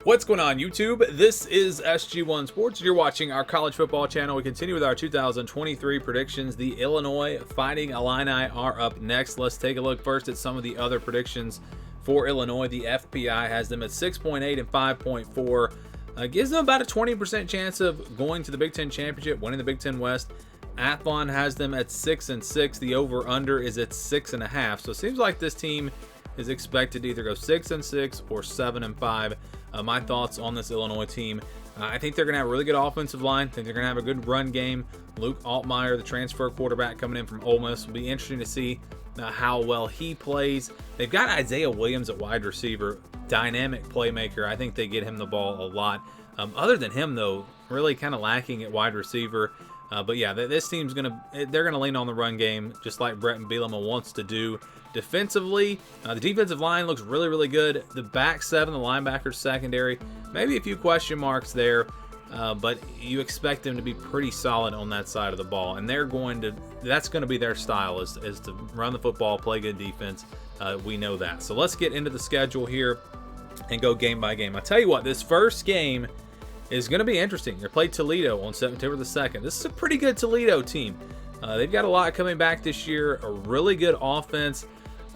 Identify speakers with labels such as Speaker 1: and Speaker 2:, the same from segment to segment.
Speaker 1: What's going on, YouTube? This is SG1 Sports. You're watching our college football channel. We continue with our 2023 predictions. The Illinois Fighting Illini are up next. Let's take a look first at some of the other predictions for Illinois. The FPI has them at 6.8 and 5.4. Gives them about a 20% chance of going to the Big Ten Championship, winning the Big Ten West. Athlon has them at 6 and 6. The over-under is at 6.5. So it seems like this team is expected to either go 6 and 6 or 7 and 5. My thoughts on this Illinois team: I think they're going to have a really good offensive line. I think they're going to have a good run game. Luke Altmaier, the transfer quarterback coming in from Ole Miss, will be interesting to see how well he plays. They've got Isaiah Williams at wide receiver, dynamic playmaker. I think they get him the ball a lot. Other than him, though, really kind of lacking at wide receiver. But yeah, this team's they're gonna lean on the run game, just like Brett and Bielema wants to do. Defensively, the defensive line looks really, really good. The back seven, the linebackers secondary, maybe a few question marks there, but you expect them to be pretty solid on that side of the ball, and that's going to be their style is to run the football, play good defense. We know that. So let's get into the schedule here and go game by game. I tell you what, this first game is going to be interesting. They play Toledo on September the 2nd. This is a pretty good Toledo team. They've got a lot coming back this year, a really good offense,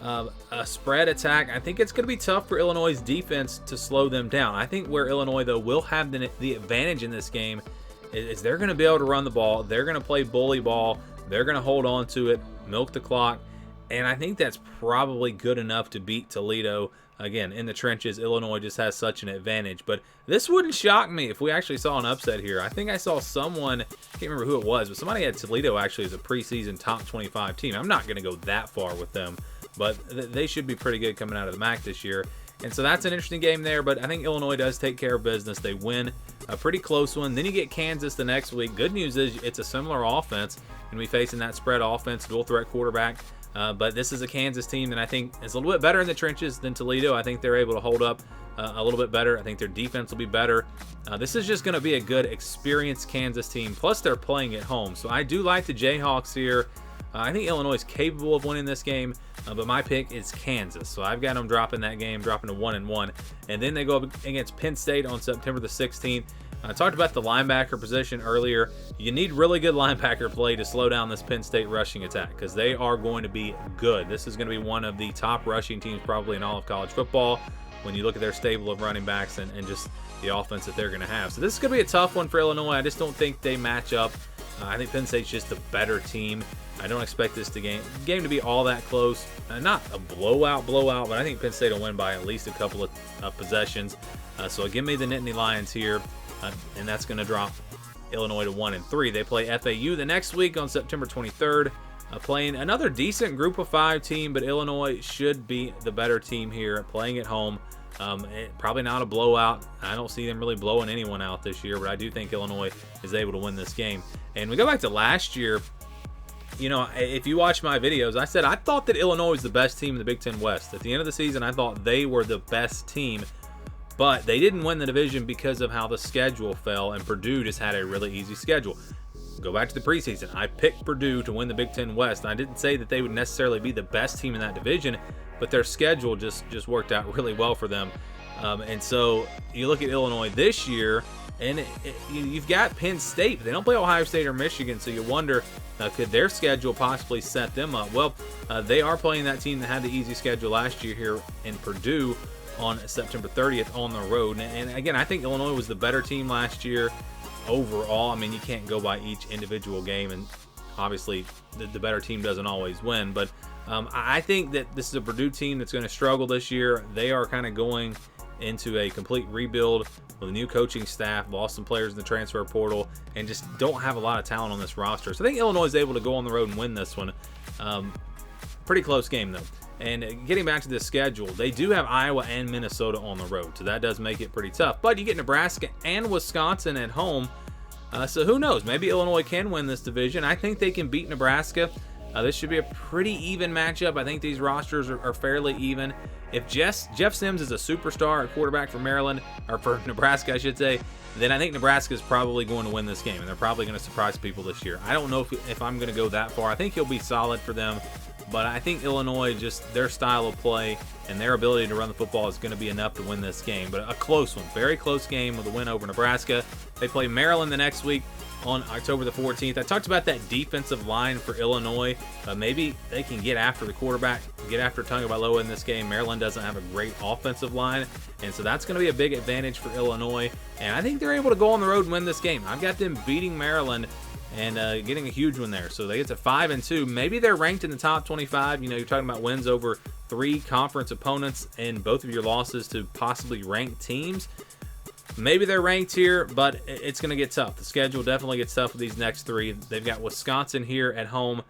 Speaker 1: a spread attack. I think it's going to be tough for Illinois' defense to slow them down. I think where Illinois, though, will have the advantage in this game is they're going to be able to run the ball. They're going to play bully ball. They're going to hold on to it, milk the clock, and I think that's probably good enough to beat Toledo. Again, in the trenches, Illinois just has such an advantage. But this wouldn't shock me if we actually saw an upset here. I think I saw someone, I can't remember who it was, but somebody had Toledo actually as a preseason top 25 team. I'm not going to go that far with them, but they should be pretty good coming out of the MAC this year. And so that's an interesting game there, but I think Illinois does take care of business. They win a pretty close one. Then you get Kansas the next week. Good news is it's a similar offense, and we facing that spread offense, dual threat quarterback. But this is a Kansas team that I think is a little bit better in the trenches than Toledo. I think they're able to hold up a little bit better. I think their defense will be better. This is just going to be a good, experienced Kansas team. Plus, they're playing at home. So I do like the Jayhawks here. I think Illinois is capable of winning this game, but my pick is Kansas. So I've got them dropping that game, dropping to 1-1. And then they go up against Penn State on September the 16th. I talked about the linebacker position earlier. You need really good linebacker play to slow down this Penn State rushing attack because they are going to be good. This is going to be one of the top rushing teams probably in all of college football when you look at their stable of running backs and just the offense that they're going to have. So this is going to be a tough one for Illinois. I just don't think they match up. I think Penn State's just a better team. I don't expect this game to be all that close. Not a blowout, but I think Penn State will win by at least a couple of possessions. So give me the Nittany Lions here. And that's going to drop Illinois to 1-3. They play FAU the next week on September 23rd, playing another decent Group of 5 team, but Illinois should be the better team here, playing at home. Probably not a blowout. I don't see them really blowing anyone out this year, but I do think Illinois is able to win this game. And we go back to last year. You know, if you watch my videos, I said I thought that Illinois was the best team in the Big Ten West. At the end of the season, I thought they were the best team. But they didn't win the division because of how the schedule fell, and Purdue just had a really easy schedule. Go back to the preseason. I picked Purdue to win the Big Ten West. And I didn't say that they would necessarily be the best team in that division, but their schedule just worked out really well for them. And so you look at Illinois this year, and you've got Penn State. But they don't play Ohio State or Michigan, so you wonder, could their schedule possibly set them up? Well, they are playing that team that had the easy schedule last year here in Purdue on September 30th on the road. And again, I think Illinois was the better team last year overall. I mean, you can't go by each individual game, and obviously the better team doesn't always win. But I think that this is a Purdue team that's going to struggle this year. They are kind of going into a complete rebuild with a new coaching staff, lost some players in the transfer portal, and just don't have a lot of talent on this roster. So I think Illinois is able to go on the road and win this one. Pretty close game, though. And getting back to the schedule, they do have Iowa and Minnesota on the road, so that does make it pretty tough. But you get Nebraska and Wisconsin at home, so who knows? Maybe Illinois can win this division. I think they can beat Nebraska. This should be a pretty even matchup. I think these rosters are fairly even. If Jeff Sims is a superstar at quarterback for Maryland, or for Nebraska, I should say, then I think Nebraska is probably going to win this game, and they're probably going to surprise people this year. I don't know if I'm going to go that far. I think he'll be solid for them. but I think Illinois, just their style of play and their ability to run the football is going to be enough to win this game. But a close one, very close game with a win over Nebraska. They play Maryland the next week on October the 14th. I talked about that defensive line for Illinois. Maybe they can get after the quarterback, get after Tagovailoa in this game. Maryland doesn't have a great offensive line, and so that's going to be a big advantage for Illinois. And I think they're able to go on the road and win this game. I've got them beating Maryland and getting a huge one there. So they get to 5-2. Maybe they're ranked in the top 25. You know, you're talking about wins over 3 conference opponents and both of your losses to possibly ranked teams. Maybe they're ranked here, but it's going to get tough. The schedule definitely gets tough with these next 3. They've got Wisconsin here at home.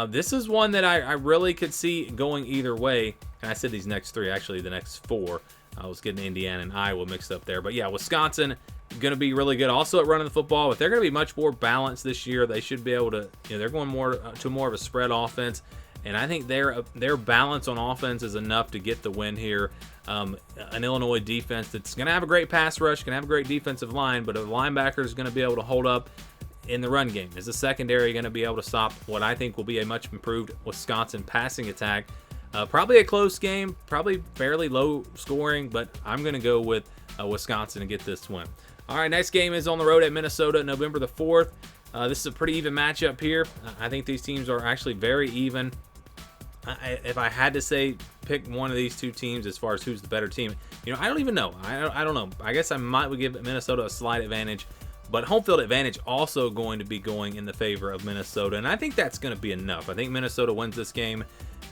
Speaker 1: This is one that I really could see going either way. And I said these next 3, actually the next 4. I was getting Indiana and Iowa mixed up there. But yeah, Wisconsin going to be really good also at running the football, but they're going to be much more balanced this year. They should be able to, you know, they're going more to more of a spread offense. And I think their balance on offense is enough to get the win here. An Illinois defense that's going to have a great pass rush, going to have a great defensive line, but a linebacker is going to be able to hold up in the run game. Is the secondary going to be able to stop what I think will be a much improved Wisconsin passing attack? Probably a close game, probably fairly low scoring, but I'm going to go with Wisconsin to get this win. All right, next game is on the road at Minnesota, November the 4th. This is a pretty even matchup here. I think these teams are actually very even. If I had to say pick one of these 2 teams as far as who's the better team, you know, I don't even know. I don't know. I guess I might would give Minnesota a slight advantage, but home field advantage also going to be going in the favor of Minnesota, and I think that's going to be enough. I think Minnesota wins this game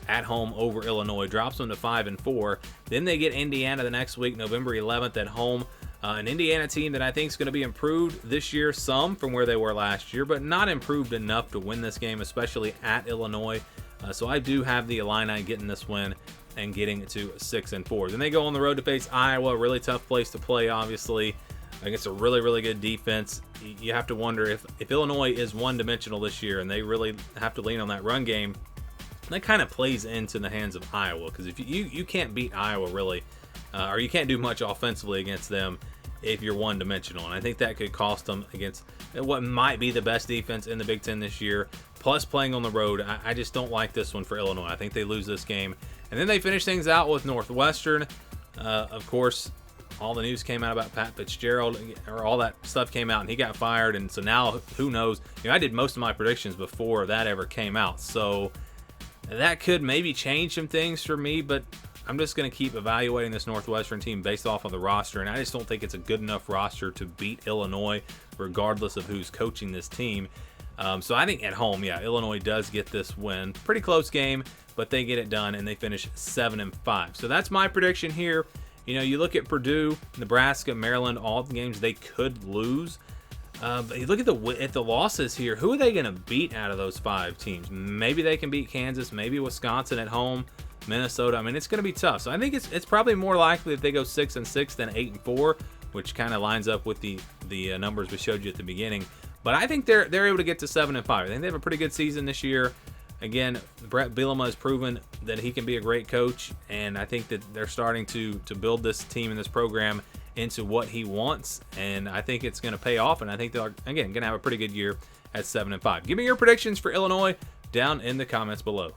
Speaker 1: at home over Illinois, drops them to 5-4. Then they get Indiana the next week, November 11th at home. An Indiana team that I think is going to be improved this year, some from where they were last year, but not improved enough to win this game, especially at Illinois. So I do have the Illini getting this win and getting to 6-4. Then they go on the road to face Iowa, a really tough place to play, obviously, against a really, really good defense. You have to wonder if Illinois is one-dimensional this year and they really have to lean on that run game, that kind of plays into the hands of Iowa, because if you can't beat Iowa really, or you can't do much offensively against them if you're one-dimensional. And I think that could cost them against what might be the best defense in the Big Ten this year, plus playing on the road. I just don't like this one for Illinois. I think they lose this game. And then they finish things out with Northwestern. Of course, all the news came out about Pat Fitzgerald, or all that stuff came out, and he got fired. And so now, who knows? You know, I did most of my predictions before that ever came out. So that could maybe change some things for me, but I'm just going to keep evaluating this Northwestern team based off of the roster, and I just don't think it's a good enough roster to beat Illinois, regardless of who's coaching this team. So I think at home, yeah, Illinois does get this win. Pretty close game, but they get it done, and they finish 7-5. So that's my prediction here. You know, you look at Purdue, Nebraska, Maryland, all the games they could lose. But you look at the losses here. Who are they going to beat out of those 5 teams? Maybe they can beat Kansas, maybe Wisconsin at home, Minnesota. I mean, it's going to be tough. So I think it's probably more likely if they go 6-6 than 8-4, which kind of lines up with the numbers we showed you at the beginning. But I think they're able to get to 7-5. I think they have a pretty good season this year. Again, Brett Bielema has proven that he can be a great coach, and I think that they're starting to build this team and this program into what he wants, and I think it's going to pay off, and I think they're, again, going to have a pretty good year at 7-5. Give me your predictions for Illinois down in the comments below.